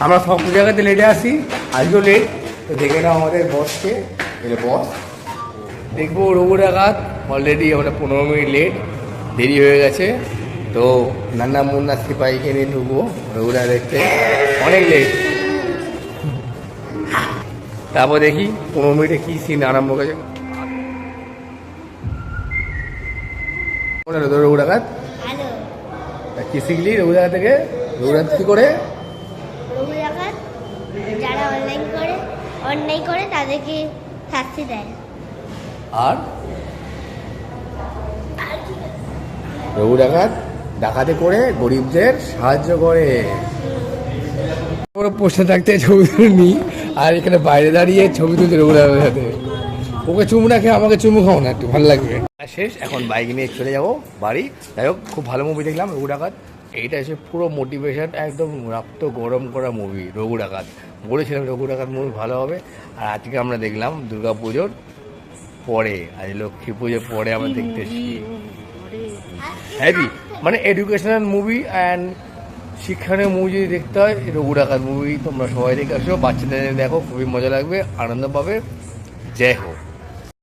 আমরা সব জায়গাতে লেটে আসি, আজকেও লেট। তো দেখে নাও আমাদের বসকে, বস দেখবো রঘু ডাকাত অলরেডি আমরা 15 মিনিট লেট, দেরি হয়ে গেছে। তো নান্না মুন্না সিপাহীকে নিয়ে ঢুকবো রঘুরা দেখতে, অনেক লেট। তারপর দেখি 15 মিনিটে কী সিন আরম্ভ হয়েছে। রঘু ডাকাত কি শিখলি রঘু ডাকাত থেকে? রঘু ডাকাত কী করে? রঘু ডাকাত যারা অন্যায় করে তাদেরকে শাস্তি দেয়। আর রঘু ডাকাত ডাকাতি করে গরিবদের সাহায্য করে। পোস্টার থাকতে ছবি তুলে নি, আর এখানে বাইরে দাঁড়িয়ে ছবি তুলতে রঘু ডাকাতের সাথে। ওকে চুমু না খেয়ে আমাকে চুমু খাও না, একটু ভালো লাগবে। শেষ, এখন বাইক নিয়ে চলে যাবো বাড়ি। যাই হোক, খুব ভালো মুভি দেখলাম রঘু ডাকাত। এইটা এসে পুরো মোটিভেশন, একদম রক্ত গরম করা মুভি রঘু ডাকাত। বলেছিলাম রঘু ডাকাত মুভি ভালো হবে। আর আজকে আমরা দেখলাম দুর্গা পুজোর পরে, আজ লক্ষ্মী পুজোর পরে আমরা দেখতে এসেছি। হ্যাভি, মানে এডুকেশনাল মুভি অ্যান্ড শিক্ষণীয় মুভি যদি দেখতে হয়, রঘু ডাকাত মুভি তোমরা সবাই দেখে আসো, বাচ্চাদের দেখো, খুবই মজা লাগবে, আনন্দ পাবে। জয় হোক।